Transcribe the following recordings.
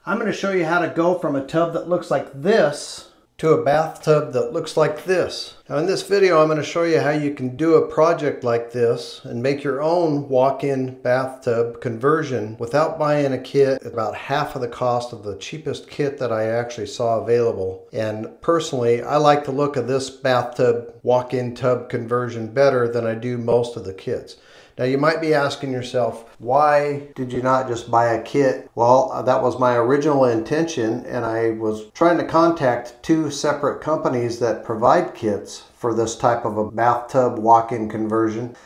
I'm going to show you how to go from a tub that looks like this to a bathtub that looks like this. Now in this video I'm going to show you how you can do a project like this and make your own walk-in bathtub conversion without buying a kit at about half of the cost of the cheapest kit that I actually saw available. And personally, I like the look of this bathtub walk-in tub conversion better than I do most of the kits. Now you might be asking yourself, why did you not just buy a kit? Well, that was my original intention, and I was trying to contact two separate companies that provide kits for this type of a bathtub walk-in conversion,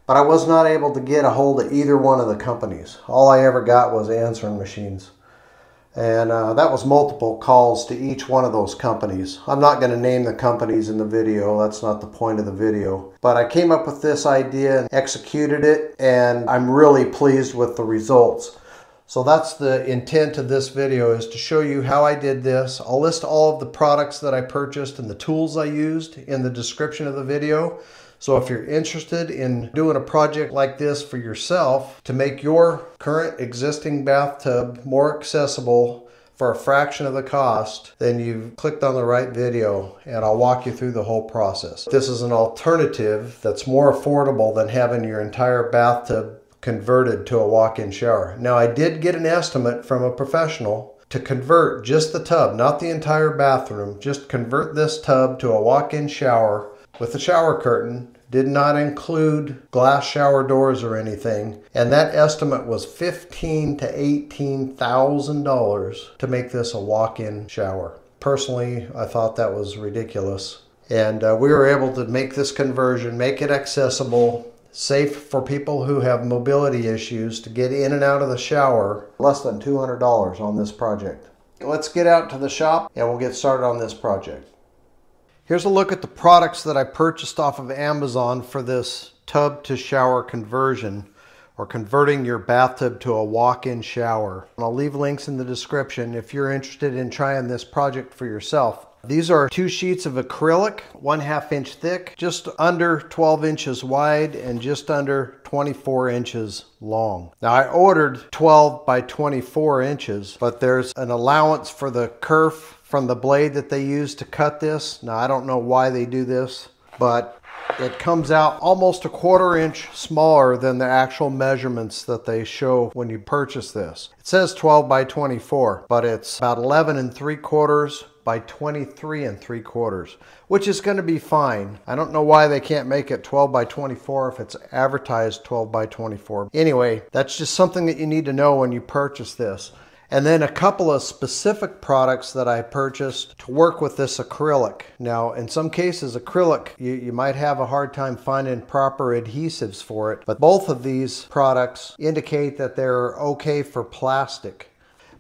but I was not able to get a hold of either one of the companies. All I ever got was answering machines. And that was multiple calls to each one of those companies. I'm not going to name the companies in the video. That's not the point of the video. But I came up with this idea and executed it, and I'm really pleased with the results. So that's the intent of this video, is to show you how I did this. I'll list all of the products that I purchased and the tools I used in the description of the video. So if you're interested in doing a project like this for yourself to make your current existing bathtub more accessible for a fraction of the cost, then you've clicked on the right video, and I'll walk you through the whole process. This is an alternative that's more affordable than having your entire bathtub converted to a walk-in shower. Now I did get an estimate from a professional to convert just the tub, not the entire bathroom, just convert this tub to a walk-in shower with a shower curtain. Did not include glass shower doors or anything, and that estimate was $15,000 to $18,000 to make this a walk-in shower. Personally, I thought that was ridiculous, and we were able to make this conversion, make it accessible, safe for people who have mobility issues to get in and out of the shower. Less than $200 on this project. Let's get out to the shop and we'll get started on this project. Here's a look at the products that I purchased off of Amazon for this tub to shower conversion, or converting your bathtub to a walk-in shower. And I'll leave links in the description if you're interested in trying this project for yourself. These are 2 sheets of acrylic, 1/2 inch thick, just under 12 inches wide and just under 24 inches long. Now I ordered 12 by 24 inches, but there's an allowance for the kerf from the blade that they use to cut this. Now I don't know why they do this, but it comes out almost 1/4 inch smaller than the actual measurements that they show when you purchase this. It says 12 by 24, but it's about 11 3/4 by 23 3/4, which is going to be fine. I don't know why they can't make it 12 by 24 if it's advertised 12 by 24. Anyway, that's just something that you need to know when you purchase this. And then a couple of specific products that I purchased to work with this acrylic. Now, in some cases, acrylic, you might have a hard time finding proper adhesives for it, but both of these products indicate that they're okay for plastic.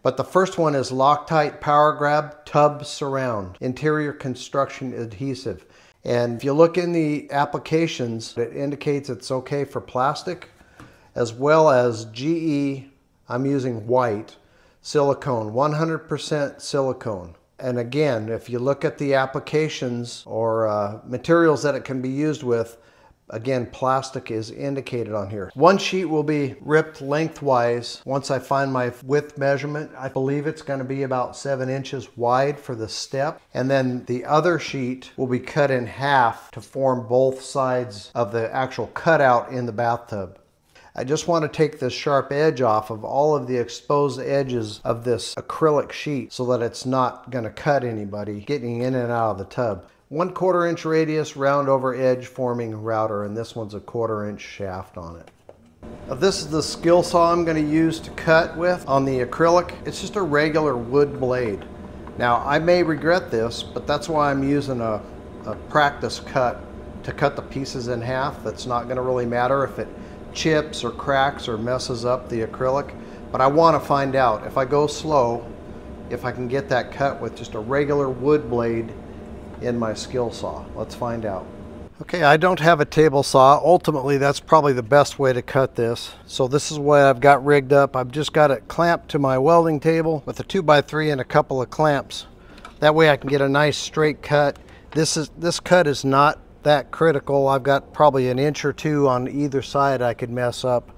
But the first one is Loctite Power Grab Tub Surround Interior Construction Adhesive. And if you look in the applications, it indicates it's okay for plastic, as well as GE, I'm using white, silicone, 100% silicone. And again, if you look at the applications or materials that it can be used with, again, plastic is indicated on here. One sheet will be ripped lengthwise once I find my width measurement. I believe it's going to be about 7 inches wide for the step. And then the other sheet will be cut in half to form both sides of the actual cutout in the bathtub. I just want to take this sharp edge off of all of the exposed edges of this acrylic sheet so that it's not going to cut anybody getting in and out of the tub. 1/4 inch radius round over edge forming router, and this one's a 1/4 inch shaft on it. Now this is the Skil saw I'm going to use to cut with on the acrylic. It's just a regular wood blade. Now I may regret this, but that's why I'm using a practice cut to cut the pieces in half. That's not going to really matter if it chips or cracks or messes up the acrylic, but I want to find out if I go slow if I can get that cut with just a regular wood blade in my Skil saw. Let's find out. Okay, I don't have a table saw. Ultimately, that's probably the best way to cut this. So this is what I've got rigged up. I've just got it clamped to my welding table with a 2x3 and a couple of clamps. That way I can get a nice straight cut. This cut is not that critical. I've got probably an inch or two on either side I could mess up.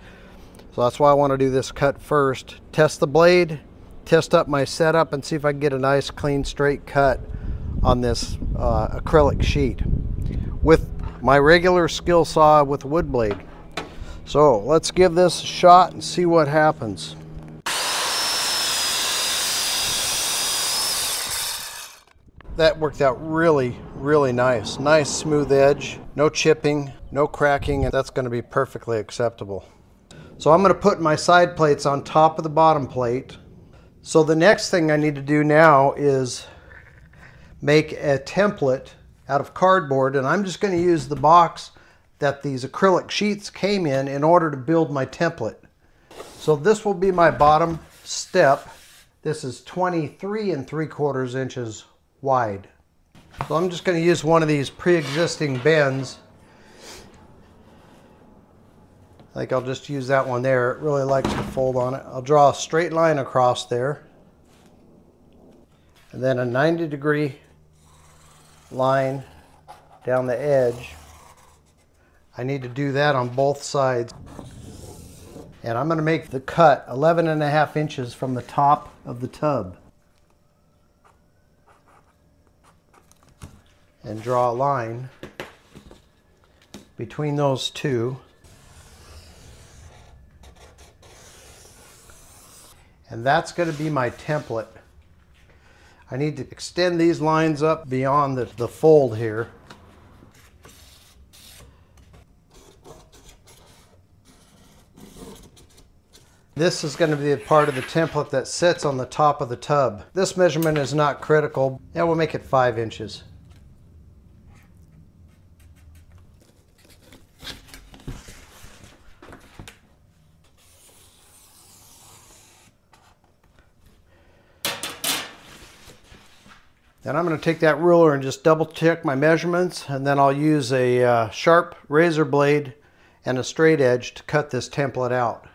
So that's why I want to do this cut first. Test the blade, test up my setup and see if I can get a nice clean straight cut on this acrylic sheet with my regular Skil saw with a wood blade. So let's give this a shot and see what happens. That worked out really, really nice. Nice smooth edge, no chipping, no cracking, and that's going to be perfectly acceptable. So I'm going to put my side plates on top of the bottom plate. So the next thing I need to do now is make a template out of cardboard, and I'm just going to use the box that these acrylic sheets came in order to build my template. So this will be my bottom step. This is 23 3/4 inches wide. So I'm just going to use one of these pre-existing bends. I think I'll just use that one there. It really likes to fold on it. I'll draw a straight line across there, and then a 90-degree line down the edge. I need to do that on both sides. And I'm going to make the cut 11.5 inches from the top of the tub. And draw a line between those two. And that's going to be my template. I need to extend these lines up beyond the fold here. This is going to be a part of the template that sits on the top of the tub. This measurement is not critical. Yeah, we'll make it 5 inches. Then I'm going to take that ruler and just double check my measurements, and then I'll use a sharp razor blade and a straight edge to cut this template out.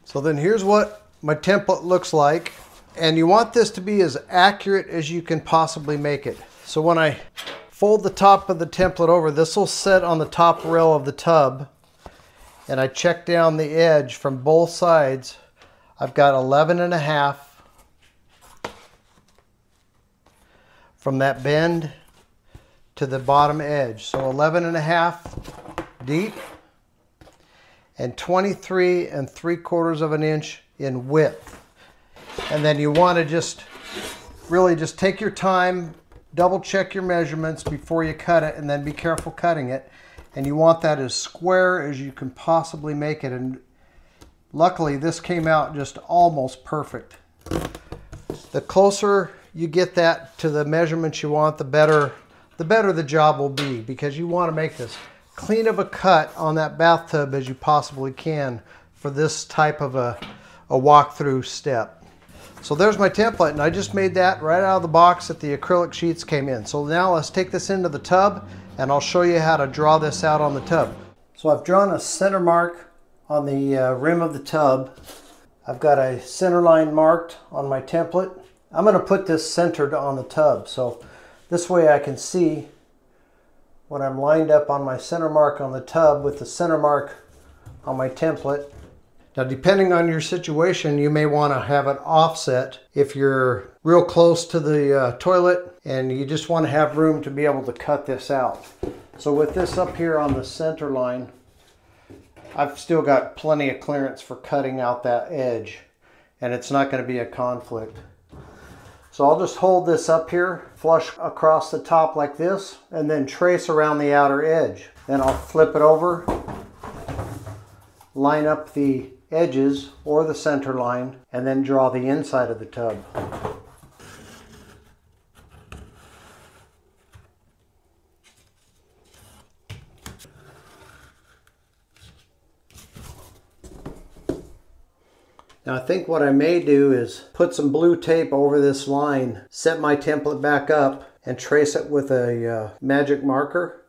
So then here's what my template looks like, and you want this to be as accurate as you can possibly make it. So when I fold the top of the template over, this will sit on the top rail of the tub, and I check down the edge from both sides. I've got 11.5 from that bend to the bottom edge. So 11.5 deep and 23 3/4 inch in width. And then you want to really just take your time, double check your measurements before you cut it, and then be careful cutting it. And you want that as square as you can possibly make it. And luckily this came out just almost perfect. The closer you get that to the measurements you want, the better the job will be, because you want to make this clean of a cut on that bathtub as you possibly can for this type of a walkthrough step. So there's my template, and I just made that right out of the box that the acrylic sheets came in. So now let's take this into the tub, and I'll show you how to draw this out on the tub. So I've drawn a center mark on the rim of the tub. I've got a center line marked on my template. I'm going to put this centered on the tub, so this way I can see when I'm lined up on my center mark on the tub with the center mark on my template. Now, depending on your situation, you may want to have it offset if you're real close to the toilet and you just want to have room to be able to cut this out. So with this up here on the center line, I've still got plenty of clearance for cutting out that edge, and it's not going to be a conflict. So I'll just hold this up here, flush across the top like this, and then trace around the outer edge. Then I'll flip it over, line up the edges or the center line, and then draw the inside of the tub. Now I think what I may do is put some blue tape over this line, set my template back up, and trace it with a magic marker.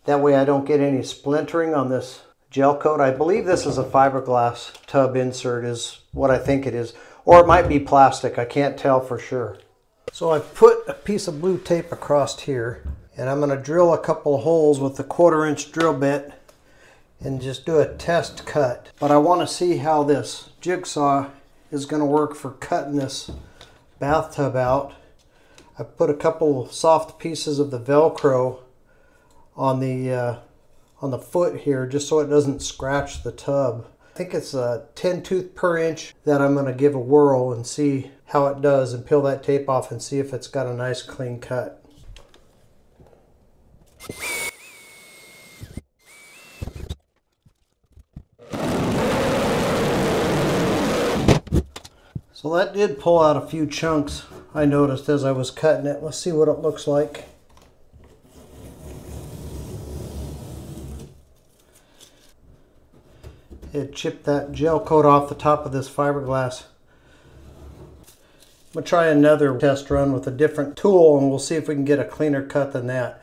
That way I don't get any splintering on this gel coat. I believe this is a fiberglass tub insert is what I think it is. Or it might be plastic, I can't tell for sure. So I put a piece of blue tape across here, And I'm going to drill a couple of holes with the 1/4-inch drill bit and just do a test cut. But I want to see how this jigsaw is going to work for cutting this bathtub out. I put a couple soft pieces of the Velcro on the foot here just so it doesn't scratch the tub. I think it's a 10 tooth per inch that I'm going to give a whirl and see how it does, and peel that tape off and see if it's got a nice clean cut. So that did pull out a few chunks I noticed as I was cutting it. Let's see what it looks like. It chipped that gel coat off the top of this fiberglass. I'm going to try another test run with a different tool and we'll see if we can get a cleaner cut than that.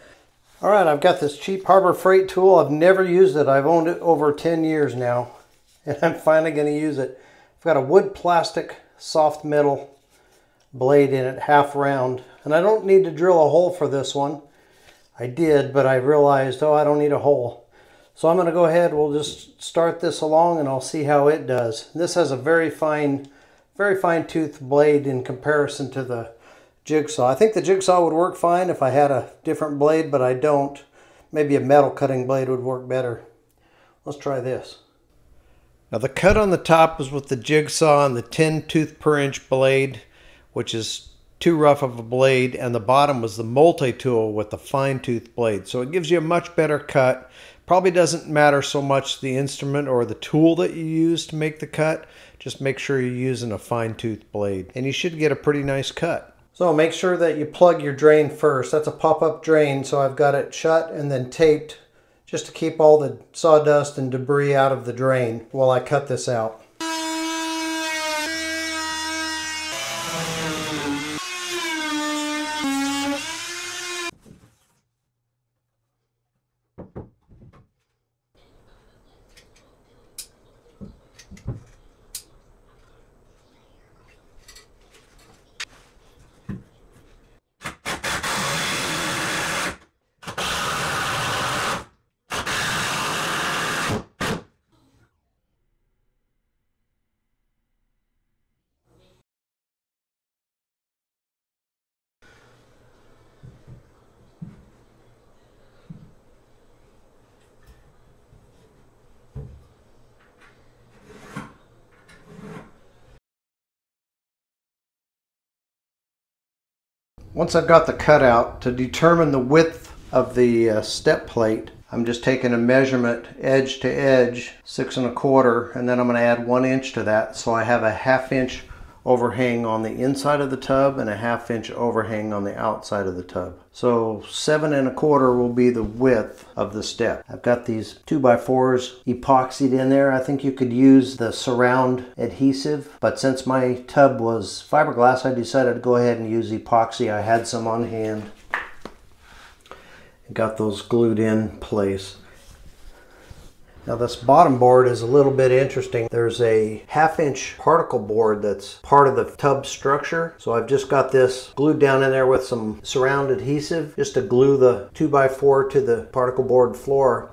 Alright, I've got this cheap Harbor Freight tool. I've never used it. I've owned it over 10 years now and I'm finally going to use it. I've got a wood plastic soft metal blade in it, half round, and I don't need to drill a hole for this one. I did, but I realized, oh, I don't need a hole. So I'm going to go ahead, we'll just start this along and I'll see how it does. This has a very fine tooth blade in comparison to the jigsaw. I think the jigsaw would work fine if I had a different blade, but I don't. Maybe a metal cutting blade would work better. Let's try this. Now the cut on the top is with the jigsaw and the 10 tooth per inch blade, which is too rough of a blade, and the bottom was the MultiTool with the fine tooth blade. So it gives you a much better cut. Probably doesn't matter so much the instrument or the tool that you use to make the cut. Just make sure you're using a fine tooth blade and you should get a pretty nice cut. So make sure that you plug your drain first. That's a pop-up drain, so I've got it shut and then taped just to keep all the sawdust and debris out of the drain while I cut this out. Once I've got the cutout, to determine the width of the step plate, I'm just taking a measurement edge to edge, 6 1/4, and then I'm going to add 1 inch to that, so I have a 1/2 inch overhang on the inside of the tub and a 1/2 inch overhang on the outside of the tub. So 7 1/4 will be the width of the step. I've got these 2x4s epoxied in there. I think you could use the surround adhesive, but since my tub was fiberglass, I decided to go ahead and use epoxy. I had some on hand. Got those glued in place. Now this bottom board is a little bit interesting. There's a 1/2 inch particle board that's part of the tub structure. So I've just got this glued down in there with some surround adhesive just to glue the 2x4 to the particle board floor.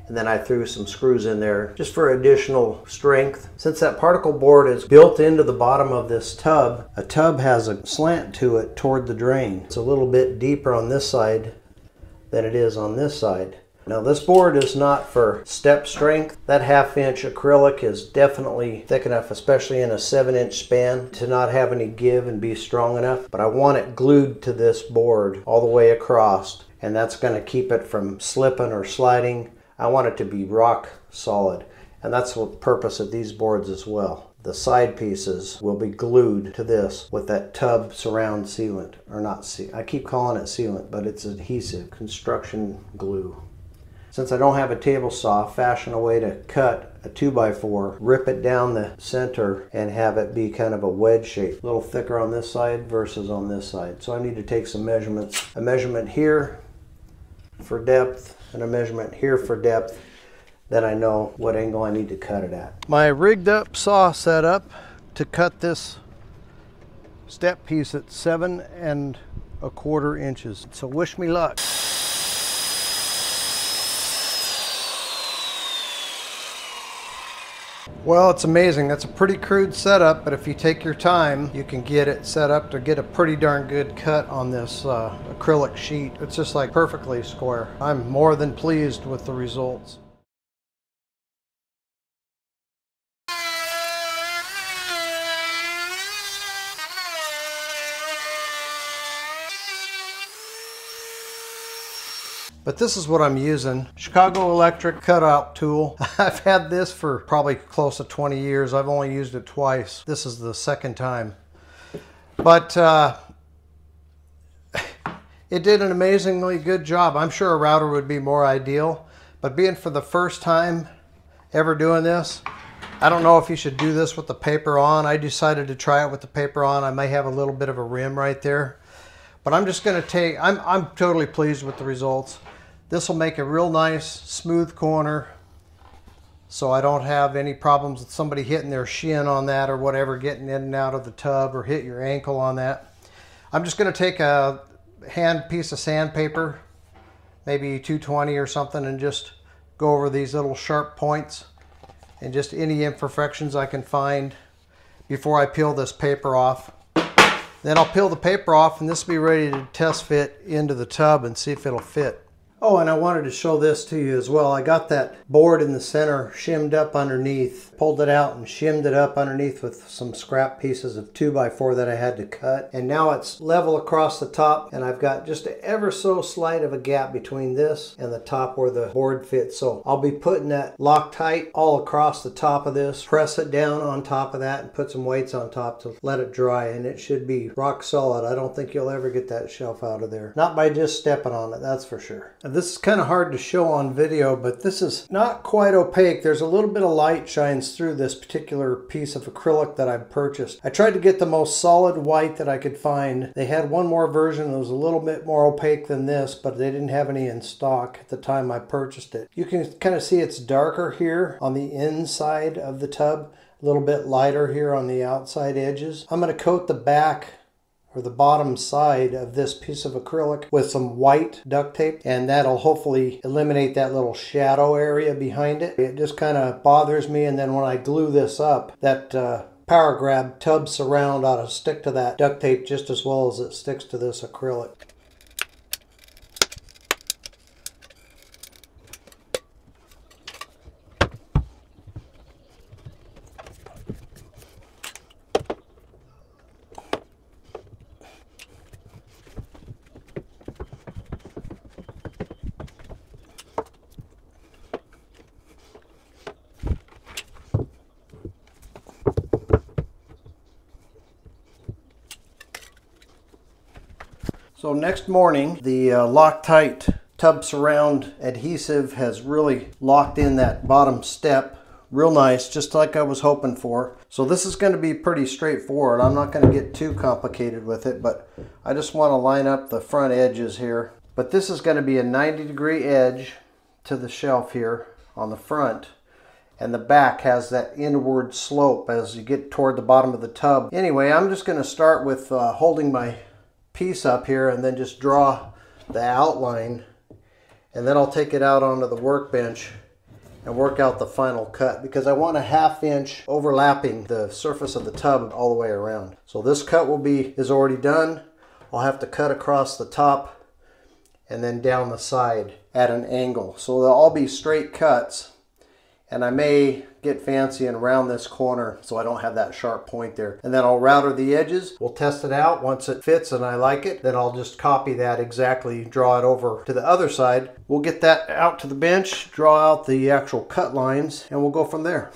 And then I threw some screws in there just for additional strength. Since that particle board is built into the bottom of this tub, a tub has a slant to it toward the drain. It's a little bit deeper on this side than it is on this side. Now this board is not for step strength. That 1/2 inch acrylic is definitely thick enough, especially in a 7-inch span, to not have any give and be strong enough. But I want it glued to this board all the way across, and that's going to keep it from slipping or sliding. I want it to be rock solid, and that's the purpose of these boards as well. The side pieces will be glued to this with that tub surround sealant, or not I keep calling it sealant, but it's adhesive, construction glue. Since I don't have a table saw, fashion a way to cut a 2x4, rip it down the center, and have it be kind of a wedge shape. A little thicker on this side versus on this side. So I need to take some measurements. A measurement here for depth, and a measurement here for depth. Then I know what angle I need to cut it at. My rigged up saw set up to cut this step piece at 7 1/4 inches. So wish me luck. Well, it's amazing. That's a pretty crude setup, but if you take your time, you can get it set up to get a pretty darn good cut on this acrylic sheet. It's just like perfectly square. I'm more than pleased with the results. But this is what I'm using. Chicago Electric cutout tool. I've had this for probably close to 20 years. I've only used it twice. This is the second time. But it did an amazingly good job. I'm sure a router would be more ideal. But being for the first time ever doing this, I don't know if you should do this with the paper on. I decided to try it with the paper on. I may have a little bit of a rim right there. But I'm just going to take, I'm totally pleased with the results. This will make a real nice smooth corner, so I don't have any problems with somebody hitting their shin on that or whatever, getting in and out of the tub, or hit your ankle on that. I'm just going to take a piece of sandpaper, maybe 220 or something, and just go over these little sharp points and just any imperfections I can find before I peel this paper off. Then I'll peel the paper off, and this will be ready to test fit into the tub and see if it'll fit. Oh, and I wanted to show this to you as well. I got that board in the center shimmed up underneath, pulled it out and shimmed it up underneath with some scrap pieces of 2x4 that I had to cut. And now it's level across the top, and I've got just ever so slight of a gap between this and the top where the board fits. So I'll be putting that Loctite all across the top of this, press it down on top of that, and put some weights on top to let it dry, and it should be rock solid. I don't think you'll ever get that shelf out of there. Not by just stepping on it, that's for sure. This is kind of hard to show on video, but this is not quite opaque. There's a little bit of light shines through this particular piece of acrylic that I purchased. I tried to get the most solid white that I could find. They had one more version that was a little bit more opaque than this, but they didn't have any in stock at the time I purchased it. You can kind of see it's darker here on the inside of the tub, a little bit lighter here on the outside edges. I'm going to coat the back or the bottom side of this piece of acrylic with some white duct tape, and that'll hopefully eliminate that little shadow area behind it. It just kind of bothers me, and then when I glue this up, that power grab tub surround ought to stick to that duct tape just as well as it sticks to this acrylic. So next morning, the Loctite tub surround adhesive has really locked in that bottom step real nice, just like I was hoping for. So this is going to be pretty straightforward. I'm not going to get too complicated with it, but I just want to line up the front edges here. But this is going to be a 90-degree edge to the shelf here on the front. And the back has that inward slope as you get toward the bottom of the tub. Anyway, I'm just going to start with holding my piece up here and then just draw the outline, and then I'll take it out onto the workbench and work out the final cut, because I want a 1/2 inch overlapping the surface of the tub all the way around. So this cut is already done. I'll have to cut across the top and then down the side at an angle. So they'll all be straight cuts, and I may get fancy and round this corner so I don't have that sharp point there. And then I'll router the edges. We'll test it out. Once it fits and I like it, then I'll just copy that exactly, draw it over to the other side. We'll get that out to the bench, draw out the actual cut lines, and we'll go from there.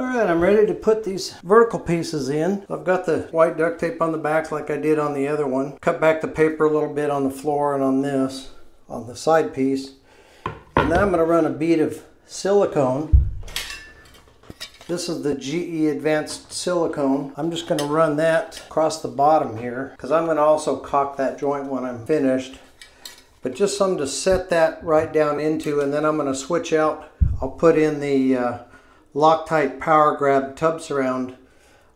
Alright, I'm ready to put these vertical pieces in. I've got the white duct tape on the back like I did on the other one. Cut back the paper a little bit on the floor and on this. on the side piece. And then I'm going to run a bead of silicone. This is the GE Advanced Silicone. I'm just going to run that across the bottom here because I'm going to also caulk that joint when I'm finished. But just something to set that right down into, and then I'm going to switch out. I'll put in the Loctite Power Grab tub surround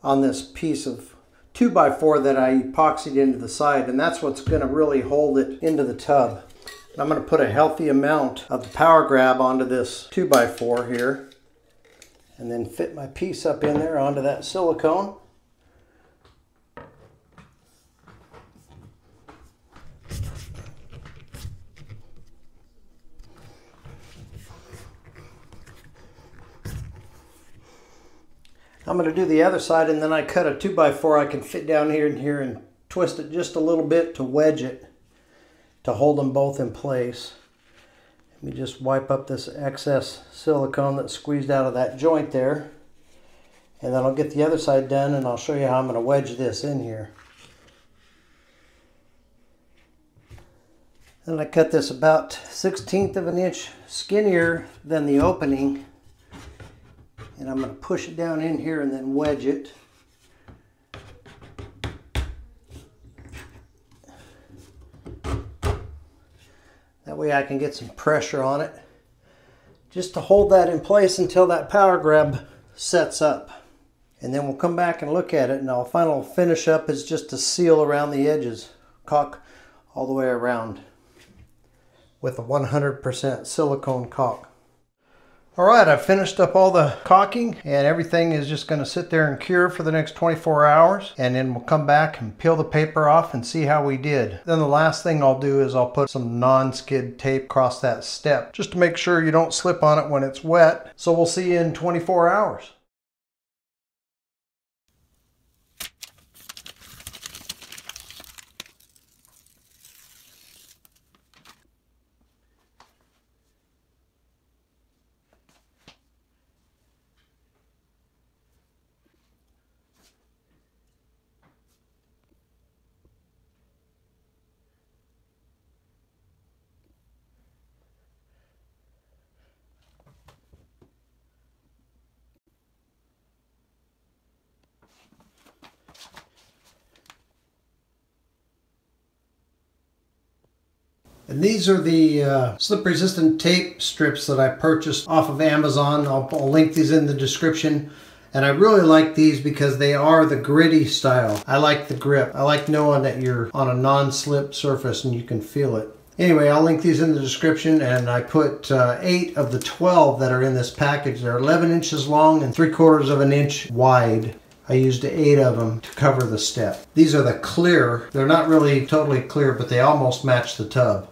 on this piece of 2x4 that I epoxied into the side, and that's what's going to really hold it into the tub. And I'm going to put a healthy amount of the Power Grab onto this 2x4 here, and then fit my piece up in there onto that silicone. I'm going to do the other side, and then I cut a 2x4 I can fit down here and twist it just a little bit to wedge it to hold them both in place. Let me just wipe up this excess silicone that's squeezed out of that joint there, and then I'll get the other side done and I'll show you how I'm going to wedge this in here. And I cut this about 1/16 of an inch skinnier than the opening. And I'm going to push it down in here and then wedge it. That way I can get some pressure on it, just to hold that in place until that Power Grab sets up. And then we'll come back and look at it, and our final finish up is just to seal around the edges, caulk all the way around with a 100% silicone caulk. Alright, I've finished up all the caulking, and everything is just going to sit there and cure for the next 24 hours, and then we'll come back and peel the paper off and see how we did. Then the last thing I'll do is I'll put some non-skid tape across that step just to make sure you don't slip on it when it's wet. So we'll see you in 24 hours. And these are the slip resistant tape strips that I purchased off of Amazon. I'll link these in the description. And I really like these because they are the gritty style. I like the grip. I like knowing that you're on a non-slip surface and you can feel it. Anyway, I'll link these in the description, and I put 8 of the 12 that are in this package. They're 11 inches long and 3/4 of an inch wide. I used 8 of them to cover the step. These are the clear. They're not really totally clear, but they almost match the tub.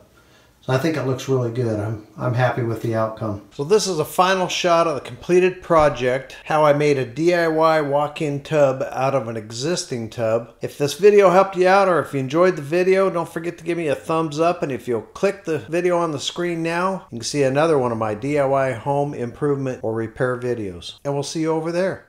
So I think it looks really good. I'm happy with the outcome. So this is a final shot of the completed project, how I made a DIY walk-in tub out of an existing tub. If this video helped you out, or if you enjoyed the video, don't forget to give me a thumbs up. And if you'll click the video on the screen now, you can see another one of my DIY home improvement or repair videos. And we'll see you over there.